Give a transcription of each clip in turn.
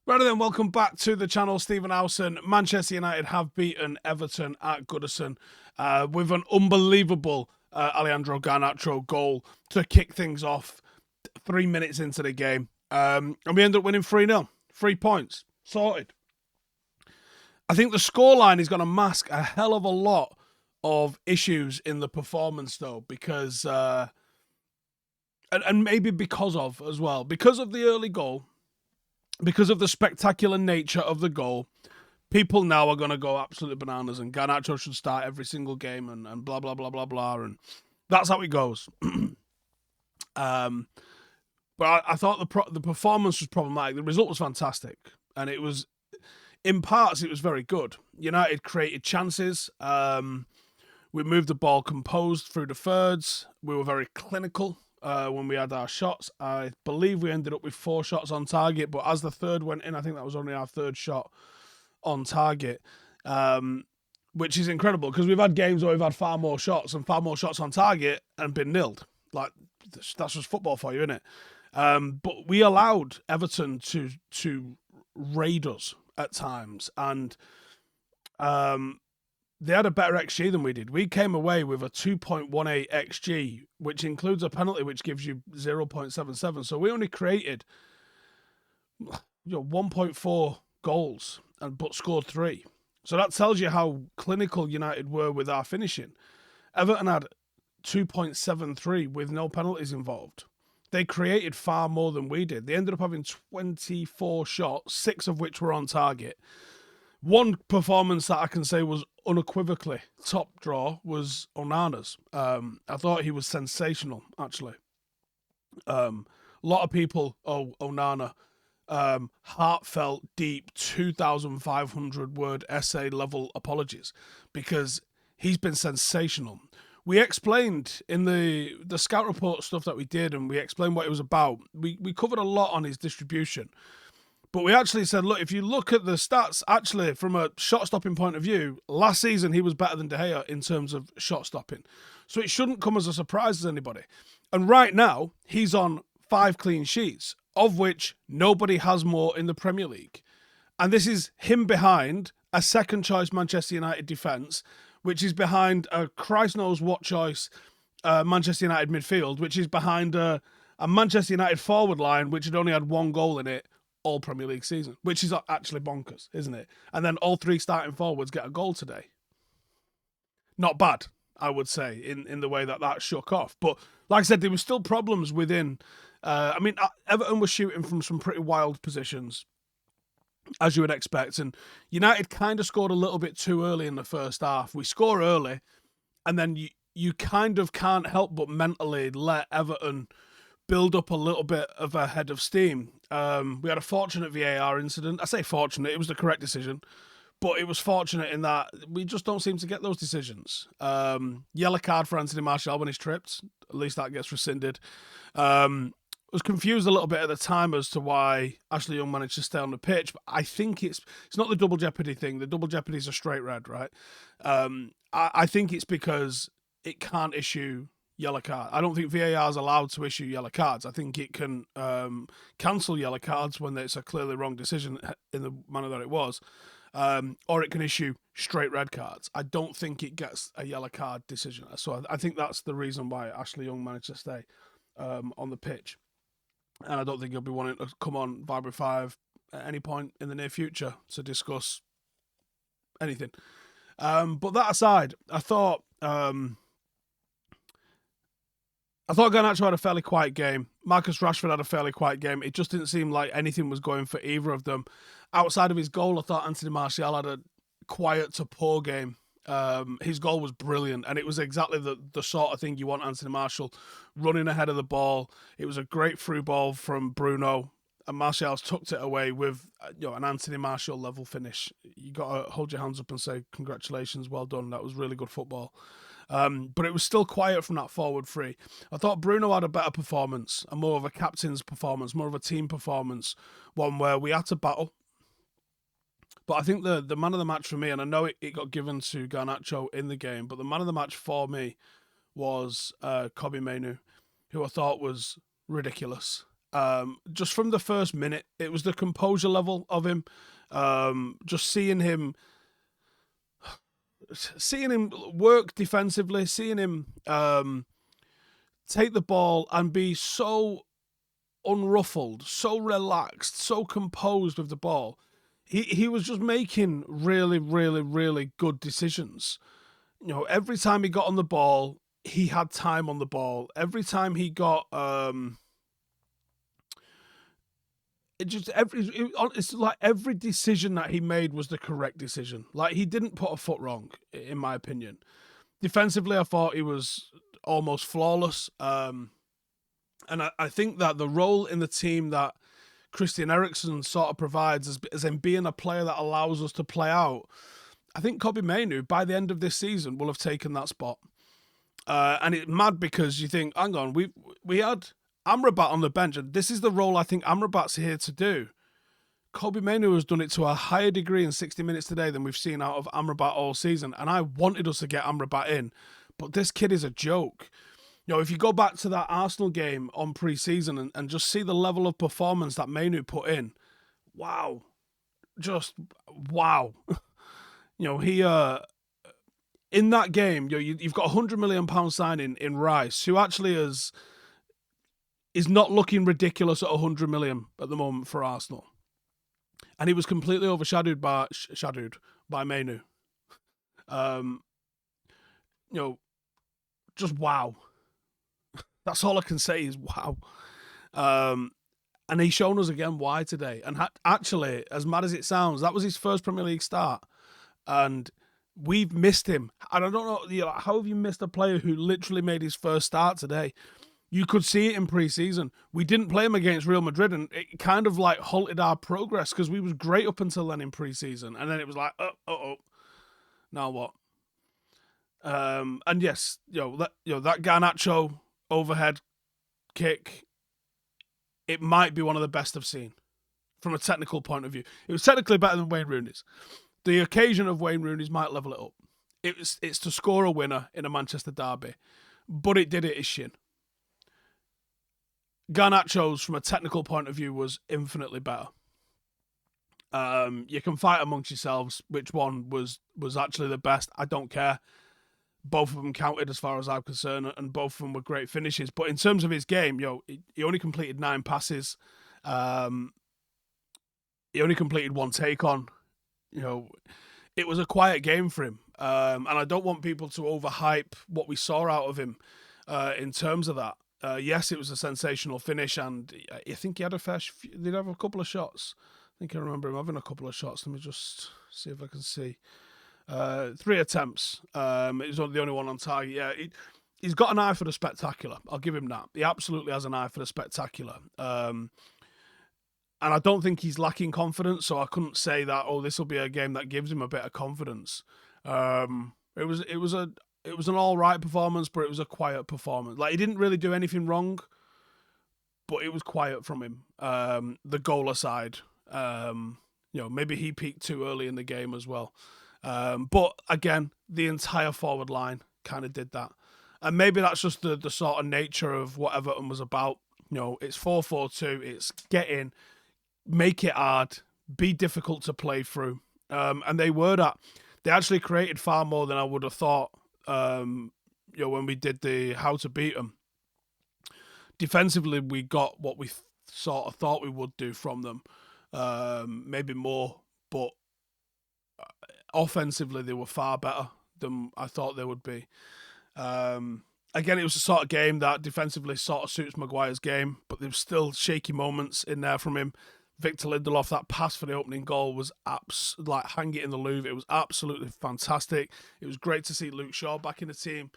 Right then, welcome back to the channel. Stephen Howson. Manchester United have beaten Everton at Goodison with an unbelievable Alejandro Garnacho goal to kick things off 3 minutes into the game. And we ended up winning 3-0. 3 points. Sorted. I think the scoreline is going to mask a hell of a lot of issues in the performance, though, because, and maybe because of as well, because of the early goal, because of the spectacular nature of the goal, people now are going to go absolutely bananas and Garnacho should start every single game and blah, blah, blah, blah, blah. And that's how it goes. But I thought the performance was problematic. The result was fantastic. And it was, in parts, it was very good. United created chances. We moved the ball composed through the thirds. We were very clinical when we had our shots. I believe we ended up with 4 shots on target, but as the third went in, I think that was only our 3rd shot on target, which is incredible because we've had games where we've had far more shots on target and been nilled. Like, that's just football for you, isn't it? But we allowed Everton to raid us at times, and they had a better XG than we did. We came away with a 2.18 XG, which includes a penalty, which gives you 0.77. So we only created 1.4 goals, but scored 3. So that tells you how clinical United were with our finishing. Everton had 2.73 with no penalties involved. They created far more than we did. They ended up having 24 shots, 6 of which were on target. One performance that I can say was unequivocally top draw was Onana's. I thought he was sensational, actually. A lot of people owe Onana heartfelt, deep, 2,500 word essay level apologies because he's been sensational. We explained in the scout report stuff that we did, and we explained what it was about. We covered a lot on his distribution. But we actually said, look, if you look at the stats, actually, from a shot-stopping point of view, last season he was better than De Gea in terms of shot-stopping. So it shouldn't come as a surprise to anybody. And right now, he's on 5 clean sheets, of which nobody has more in the Premier League. And this is him behind a second-choice Manchester United defence, which is behind a Christ knows what choice Manchester United midfield, which is behind a Manchester United forward line, which had only had 1 goal in it all Premier League season, which is actually bonkers, isn't it? And then all 3 starting forwards get a goal today. Not bad, I would say, in the way that shook off. But like I said, there were still problems within. Everton was shooting from some pretty wild positions, as you would expect. And United kind of scored a little bit too early in the first half. We score early, and then you kind of can't help but mentally let Everton build up a little bit of a head of steam. We had a fortunate VAR incident. I say fortunate, it was the correct decision, but it was fortunate in that we just don't seem to get those decisions. Yellow card for Anthony Martial when he's tripped. At least that gets rescinded. Was confused a little bit at the time as to why Ashley Young managed to stay on the pitch, but I think it's not the double jeopardy thing. The double jeopardy is a straight red, right? I think it's because it can't issue yellow card. I don't think VAR is allowed to issue yellow cards. I think it can cancel yellow cards when it's a clearly wrong decision in the manner that it was, or it can issue straight red cards. I don't think it gets a yellow card decision. So I think that's the reason why Ashley Young managed to stay on the pitch. And I don't think he'll be wanting to come on Vibrant 5 at any point in the near future to discuss anything. But that aside, I thought Garnacho had a fairly quiet game. Marcus Rashford had a fairly quiet game. It just didn't seem like anything was going for either of them. Outside of his goal, I thought Anthony Martial had a quiet to poor game. His goal was brilliant, and it was exactly the sort of thing you want Anthony Martial running ahead of the ball. It was a great through ball from Bruno, and Martial's tucked it away with an Anthony Martial level finish. You got to hold your hands up and say congratulations, well done. That was really good football. But it was still quiet from that forward 3. I thought Bruno had a better performance, a more of a captain's performance, more of a team performance, one where we had to battle. But I think the man of the match for me, and I know it got given to Garnacho in the game, but the man of the match for me was Kobbie Mainoo, who I thought was ridiculous. Just from the first minute, it was the composure level of him. Just seeing him work defensively, seeing him take the ball and be so unruffled, so relaxed, so composed with the ball. He was just making really, really, really good decisions. You know, every time he got on the ball, he had time on the ball. Every time he got it's like every decision that he made was the correct decision. Like, he didn't put a foot wrong, in my opinion. Defensively, I thought he was almost flawless. And I think that the role in the team that Christian Eriksen sort of provides as in being a player that allows us to play out, I think Kobbie Mainoo, by the end of this season, will have taken that spot. And it's mad because you think, hang on, we had Amrabat on the bench, and this is the role I think Amrabat's here to do. Kobbie Mainoo has done it to a higher degree in 60 minutes today than we've seen out of Amrabat all season, and I wanted us to get Amrabat in, but this kid is a joke. You know, if you go back to that Arsenal game on pre-season and just see the level of performance that Mainoo put in, wow. Just wow. You know, he in that game, you've got £100 million signing in Rice, who actually is not looking ridiculous at 100 million at the moment for Arsenal, and he was completely overshadowed by Mainoo. You know, just wow. That's all I can say is wow. And he's shown us again why today. And actually, as mad as it sounds, that was his first Premier League start. And we've missed him. And I don't know, how have you missed a player who literally made his first start today? You could see it in pre-season. We didn't play him against Real Madrid, and it kind of like halted our progress because we was great up until then in pre-season. And then it was like, now what? And yes, that Garnacho overhead kick, it might be one of the best I've seen from a technical point of view. It was technically better than Wayne Rooney's. The occasion of Wayne Rooney's might level it up. It's to score a winner in a Manchester derby, but it did it his shin. Garnacho's, from a technical point of view, was infinitely better. You can fight amongst yourselves which one was actually the best. I don't care. Both of them counted as far as I'm concerned, and both of them were great finishes. But in terms of his game, he only completed 9 passes. He only completed 1 take-on. It was a quiet game for him. And I don't want people to overhype what we saw out of him in terms of that. Yes, it was a sensational finish, and I think he had did have a couple of shots. I think I remember him having a couple of shots. Let me just see if I can see. 3 attempts. It was the only one on target. Yeah, he's got an eye for the spectacular. I'll give him that. He absolutely has an eye for the spectacular. And I don't think he's lacking confidence, so I couldn't say that, this will be a game that gives him a bit of confidence. It was an all right performance, but it was a quiet performance. Like, he didn't really do anything wrong, but it was quiet from him. The goal aside, maybe he peaked too early in the game as well. But again, the entire forward line kind of did that. And maybe that's just the sort of nature of what Everton was about. It's 4-4-2. It's get in, make it hard, be difficult to play through. And they were that. They actually created far more than I would have thought, when we did the how to beat them. Defensively, we got what we sort of thought we would do from them. Maybe more, but offensively, they were far better than I thought they would be. Again, it was a sort of game that defensively sort of suits Maguire's game, but there were still shaky moments in there from him. Victor Lindelof, that pass for the opening goal was like hang it in the Louvre. It was absolutely fantastic. It was great to see Luke Shaw back in the team.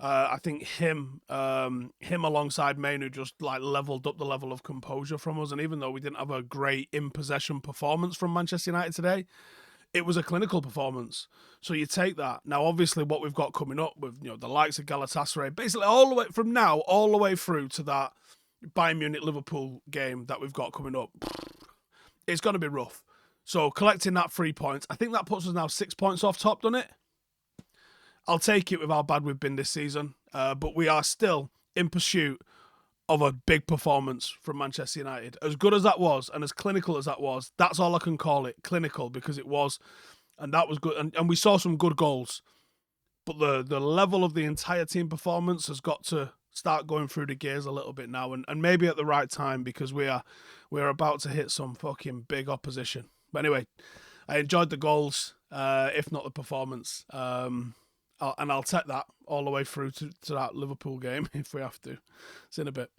I think him alongside Mainoo just like leveled up the level of composure from us. And even though we didn't have a great in possession performance from Manchester United today, it was a clinical performance. So you take that. Now, obviously, what we've got coming up with the likes of Galatasaray, basically all the way from now, all the way through to that Bayern Munich-Liverpool game that we've got coming up, it's going to be rough. So collecting that 3 points, I think that puts us now 6 points off top, doesn't it? I'll take it with how bad we've been this season, but we are still in pursuit of a big performance from Manchester United. As good as that was, and as clinical as that was, that's all I can call it, clinical, because it was, and that was good. And we saw some good goals, but the level of the entire team performance has got to start going through the gears a little bit now, and maybe at the right time, because we're about to hit some fucking big opposition. But anyway, I enjoyed the goals, if not the performance. And I'll take that all the way through to that Liverpool game if we have to. See you in a bit.